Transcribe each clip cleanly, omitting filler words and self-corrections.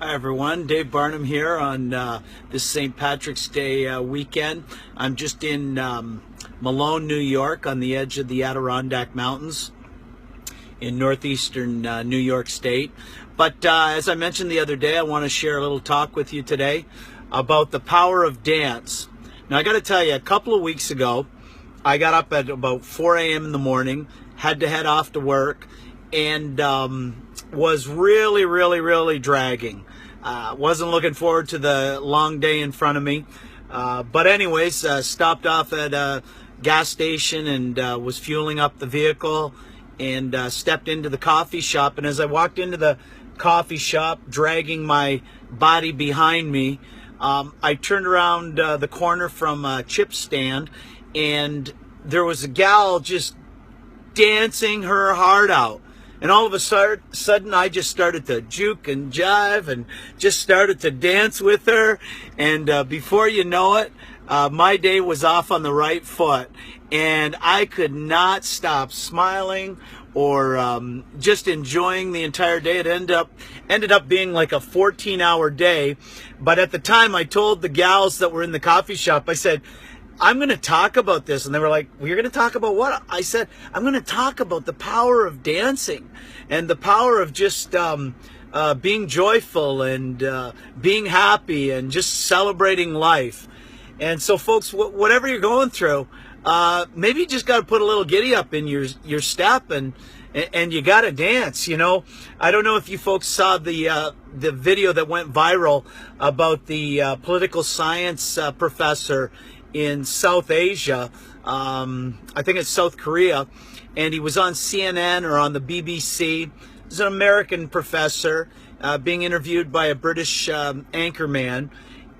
Hi everyone, Dave Barnum here on this St. Patrick's Day weekend. I'm just in Malone, New York, on the edge of the Adirondack Mountains in northeastern New York State. But as I mentioned the other day, I want to share a little talk with you today about the power of dance. Now I got to tell you, a couple of weeks ago, I got up at about 4 a.m. in the morning, had to head off to work, and was really dragging. Wasn't looking forward to the long day in front of me. But anyways, stopped off at a gas station and was fueling up the vehicle and stepped into the coffee shop. And as I walked into the coffee shop, dragging my body behind me, I turned around the corner from a chip stand, and there was a gal just dancing her heart out. And all of a sudden, I just started to juke and jive and just started to dance with her. And before you know it, my day was off on the right foot. And I could not stop smiling or just enjoying the entire day. It ended up being like a 14-hour day. But at the time, I told the gals that were in the coffee shop, I said, I'm going to talk about this. And they were like, well, you're going to talk about what? I said, I'm going to talk about the power of dancing and the power of just being joyful and being happy and just celebrating life. And so, folks, whatever you're going through, maybe you just got to put a little giddy up in your step and you got to dance. You know, I don't know if you folks saw the video that went viral about the political science professor in South Asia, I think it's South Korea, and he was on CNN or on the BBC. He's an American professor being interviewed by a British anchorman,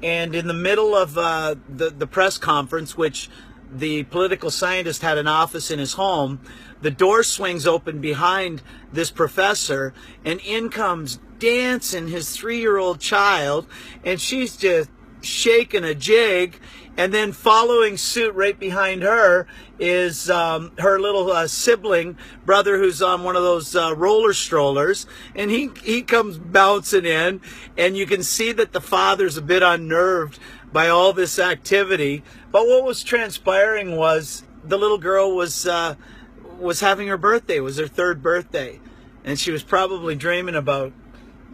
and in the middle of the press conference, which the political scientist had an office in his home, the door swings open behind this professor, and in comes dancing his 3-year-old child, and she's just shaking a jig. And then following suit right behind her is her little sibling brother who's on one of those roller strollers. And he comes bouncing in. And you can see that the father's a bit unnerved by all this activity. But what was transpiring was the little girl was having her birthday. It was her 3rd birthday. And she was probably dreaming about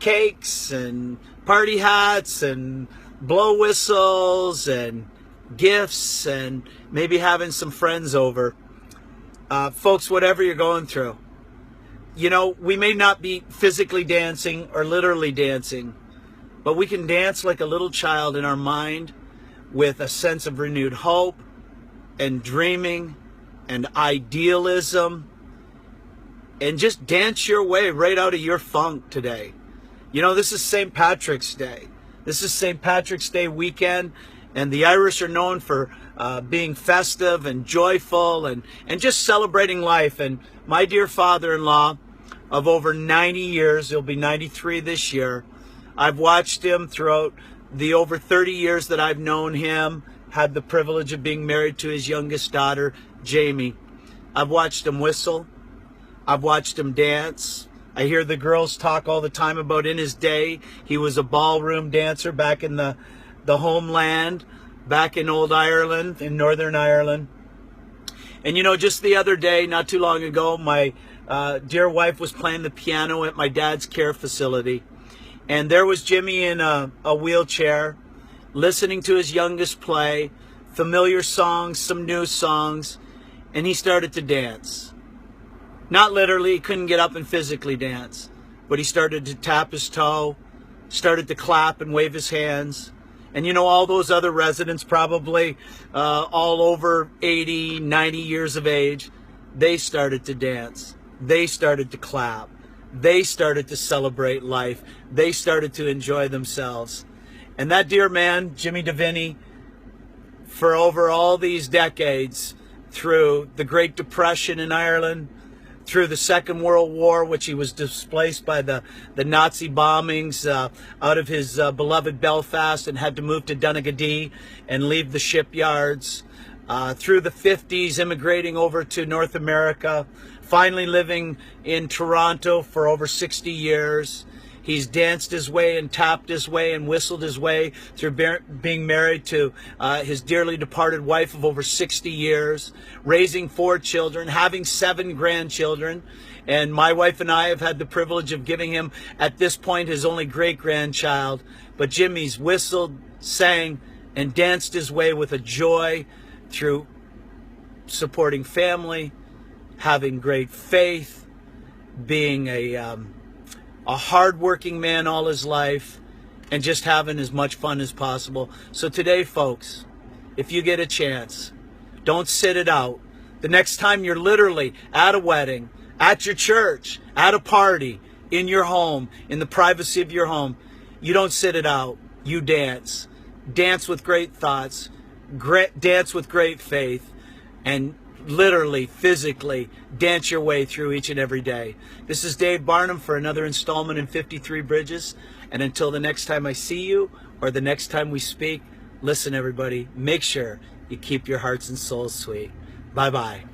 cakes and party hats and blow whistles and gifts and maybe having some friends over. Folks, whatever you're going through, you know, we may not be physically dancing or literally dancing, but we can dance like a little child in our mind with a sense of renewed hope and dreaming and idealism, and just dance your way right out of your funk today. You know, this is St. Patrick's Day. This is St. Patrick's Day weekend. And the Irish are known for being festive and joyful and just celebrating life. And my dear father-in-law of over 90 years, he'll be 93 this year, I've watched him throughout the over 30 years that I've known him, had the privilege of being married to his youngest daughter, Jamie. I've watched him whistle. I've watched him dance. I hear the girls talk all the time about in his day, he was a ballroom dancer back in the homeland, back in old Ireland, in Northern Ireland. And you know, just the other day, not too long ago, my dear wife was playing the piano at my dad's care facility. And there was Jimmy in a wheelchair, listening to his youngest play, familiar songs, some new songs, and he started to dance. Not literally, he couldn't get up and physically dance, but he started to tap his toe, started to clap and wave his hands. And you know, all those other residents, probably all over 80, 90 years of age, they started to dance. They started to clap. They started to celebrate life. They started to enjoy themselves. And that dear man, Jimmy DeVinny, for over all these decades, through the Great Depression in Ireland, through the Second World War, which he was displaced by the Nazi bombings out of his beloved Belfast and had to move to Donegal and leave the shipyards, through the 50s, immigrating over to North America, finally living in Toronto for over 60 years. He's danced his way and tapped his way and whistled his way through being married to his dearly departed wife of over 60 years, raising 4 children, having 7 grandchildren. And my wife and I have had the privilege of giving him, at this point, his only great-grandchild. But Jimmy's whistled, sang, and danced his way with a joy through supporting family, having great faith, being a hard-working man all his life, and just having as much fun as possible. So today, folks, if you get a chance, don't sit it out. The next time you're literally at a wedding, at your church, at a party, in your home, in the privacy of your home, you don't sit it out. You dance. Dance with great thoughts, dance with great faith, and literally, physically, dance your way through each and every day. This is Dave Barnum for another installment in 53 Bridges. And until the next time I see you, or the next time we speak, listen, everybody, make sure you keep your hearts and souls sweet. Bye-bye.